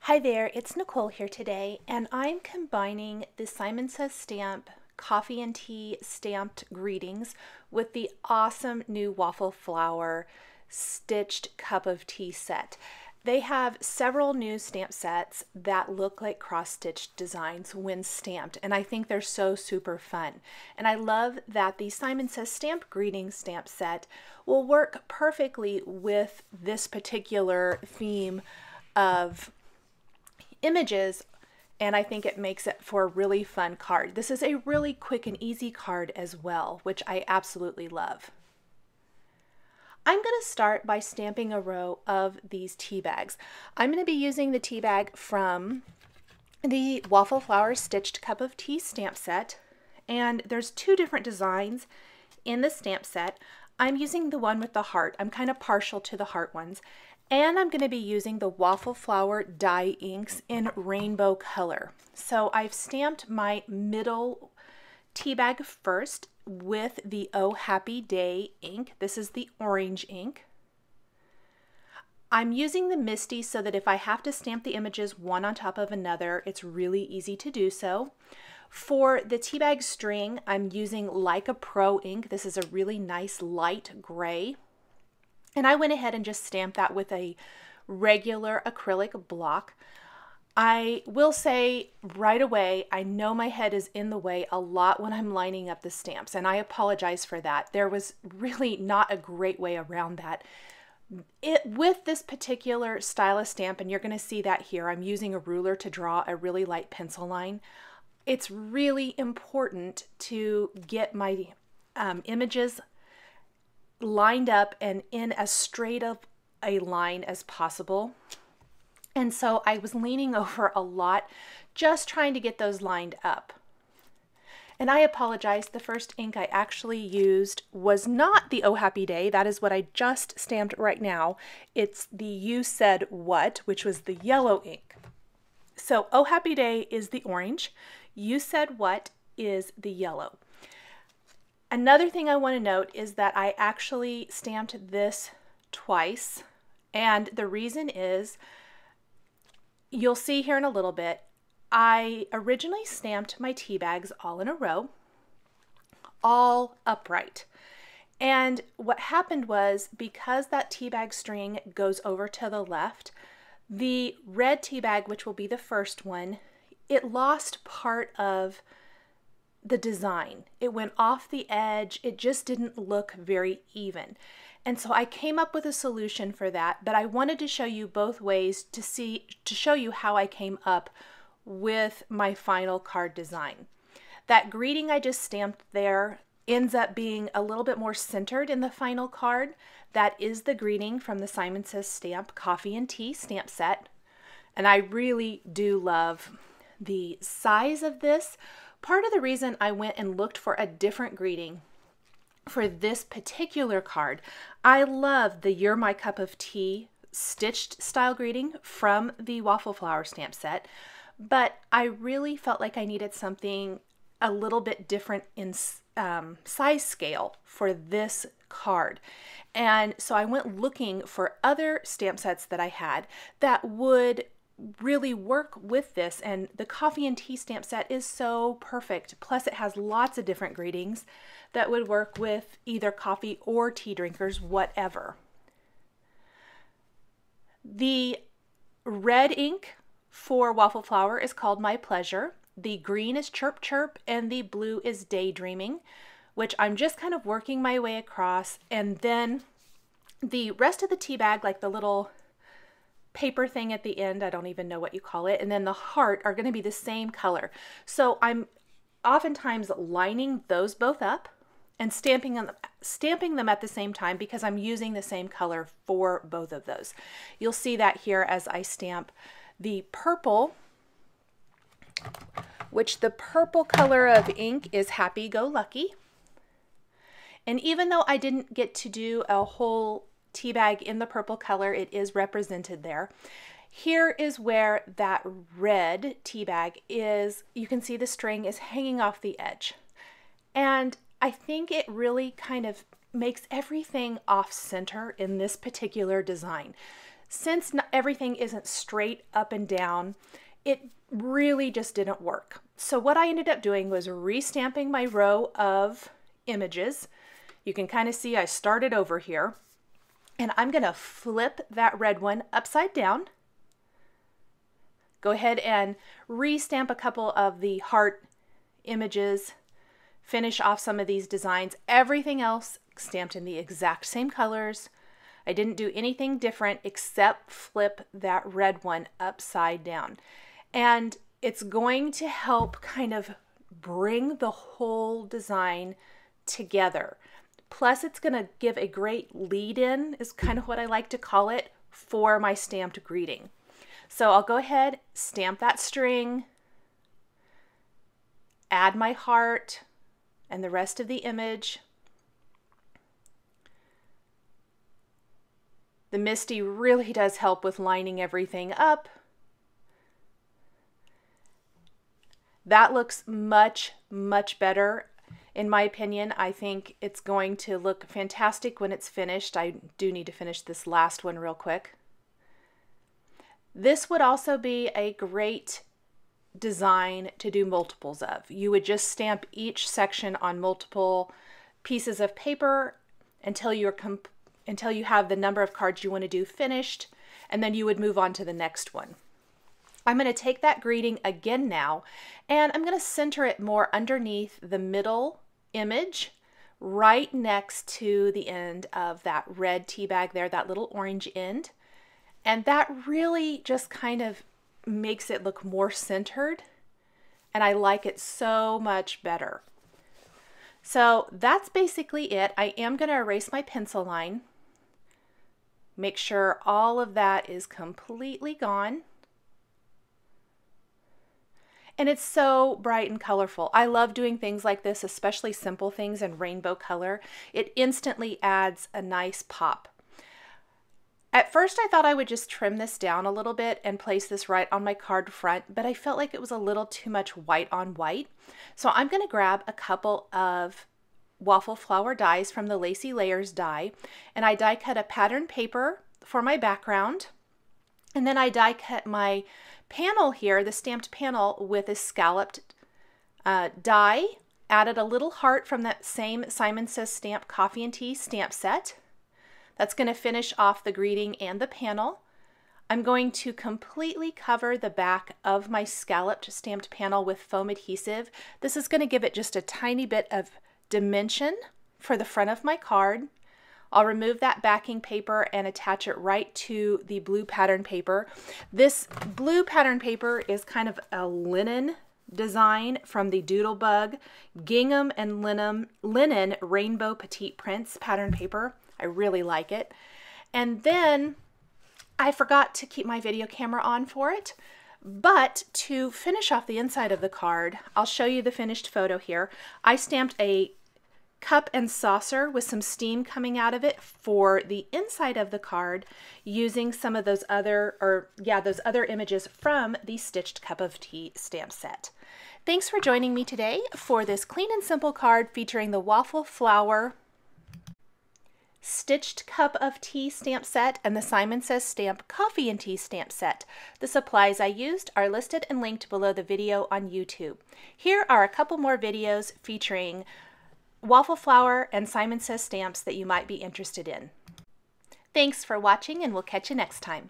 Hi there, it's Nicole here today, and I'm combining the Simon Says Stamp coffee and tea stamped greetings with the awesome new Waffle Flower stitched cup of tea set. They have several new stamp sets that look like cross-stitched designs when stamped, and I think they're so super fun. And I love that the Simon Says Stamp Greetings stamp set will work perfectly with this particular theme of images, and I think it makes it for a really fun card. This is a really quick and easy card as well, which I absolutely love. I'm going to start by stamping a row of these tea bags. I'm going to be using the tea bag from the Waffle Flower Stitched Cup of Tea stamp set, and there's two different designs in the stamp set. I'm using the one with the heart. I'm kind of partial to the heart ones. And I'm going to be using the Waffle Flower dye inks in rainbow color. So I've stamped my middle tea bag first with the Oh Happy Day ink. This is the orange ink. I'm using the Misty so that if I have to stamp the images one on top of another, it's really easy to do so. For the tea bag string, I'm using Like a Pro ink. This is a really nice light gray. And I went ahead and just stamped that with a regular acrylic block. I will say right away, I know my head is in the way a lot when I'm lining up the stamps, and I apologize for that. There was really not a great way around that. With this particular style of stamp, and you're going to see that here, I'm using a ruler to draw a really light pencil line. It's really important to get my images lined up and in as straight of a line as possible. And so I was leaning over a lot, just trying to get those lined up. And I apologize, the first ink I actually used was not the Oh Happy Day. That is what I just stamped right now. It's the You Said What, which was the yellow ink. So Oh Happy Day is the orange. You Said What is the yellow. Another thing I want to note is that I actually stamped this twice, and the reason is, you'll see here in a little bit, I originally stamped my tea bags all in a row, all upright. And what happened was, because that tea bag string goes over to the left, the red tea bag, which will be the first one, it lost part of the design. It went off the edge. It just didn't look very even. And so I came up with a solution for that, but I wanted to show you both ways to show you how I came up with my final card design. That greeting I just stamped there ends up being a little bit more centered in the final card. That is the greeting from the Simon Says Stamp Coffee and Tea stamp set. And I really do love the size of this. Part of the reason I went and looked for a different greeting for this particular card, I love the You're My Cup of Tea stitched style greeting from the Waffle Flower stamp set, but I really felt like I needed something a little bit different in size scale for this card. And so I went looking for other stamp sets that I had that would really work with this, and the coffee and tea stamp set is so perfect. Plus it has lots of different greetings that would work with either coffee or tea drinkers, whatever. The red ink for Waffle Flower is called My Pleasure. The green is Chirp Chirp, and the blue is Daydreaming, which I'm just kind of working my way across. And then the rest of the tea bag, like the little paper thing at the end, I don't even know what you call it, and then the heart are going to be the same color. So I'm oftentimes lining those both up and stamping them at the same time because I'm using the same color for both of those. You'll see that here as I stamp the purple, which the purple color of ink is Happy Go Lucky. And even though I didn't get to do a whole tea bag in the purple color, it is represented there. Here is where that red tea bag is. You can see the string is hanging off the edge. And I think it really kind of makes everything off center in this particular design. since everything isn't straight up and down, it really just didn't work. So what I ended up doing was restamping my row of images. You can kind of see I started over here, and I'm going to flip that red one upside down. Go ahead and restamp a couple of the heart images, finish off some of these designs. Everything else stamped in the exact same colors. I didn't do anything different except flip that red one upside down. And it's going to help kind of bring the whole design together. Plus, it's going to give a great lead-in, is kind of what I like to call it, for my stamped greeting. So I'll go ahead, stamp that string, add my heart and the rest of the image. The Misty really does help with lining everything up. That looks much, much better. In my opinion, I think it's going to look fantastic when it's finished. I do need to finish this last one real quick. This would also be a great design to do multiples of. You would just stamp each section on multiple pieces of paper until you have the number of cards you want to do finished, and then you would move on to the next one. I'm going to take that greeting again now, and I'm going to center it more underneath the middle image, right next to the end of that red tea bag there, that little orange end. And that really just kind of makes it look more centered, and I like it so much better. So that's basically it. I am going to erase my pencil line. Make sure all of that is completely gone. And it's so bright and colorful. I love doing things like this, especially simple things in rainbow color. It instantly adds a nice pop. At first I thought I would just trim this down a little bit and place this right on my card front, but I felt like it was a little too much white on white. So I'm going to grab a couple of waffle flower dies from the Lacy Layers die, and I die cut a pattern paper for my background, and then I die cut my panel here, the stamped panel, with a scalloped die, added a little heart from that same Simon Says Stamp Coffee and Tea stamp set. That's going to finish off the greeting and the panel. I'm going to completely cover the back of my scalloped stamped panel with foam adhesive. This is going to give it just a tiny bit of dimension for the front of my card. I'll remove that backing paper and attach it right to the blue pattern paper. This blue pattern paper is kind of a linen design from the Doodlebug Gingham and Linen Rainbow Petite Prints pattern paper. I really like it. And then I forgot to keep my video camera on for it, but to finish off the inside of the card, I'll show you the finished photo here. I stamped a cup and saucer with some steam coming out of it for the inside of the card using some of those other, those other images from the Stitched Cup of Tea stamp set. Thanks for joining me today for this clean and simple card featuring the Waffle Flower Stitched Cup of Tea stamp set and the Simon Says Stamp Coffee and Tea stamp set. The supplies I used are listed and linked below the video on YouTube. Here are a couple more videos featuring Waffle Flower and Simon Says stamps that you might be interested in. Thanks for watching, and we'll catch you next time.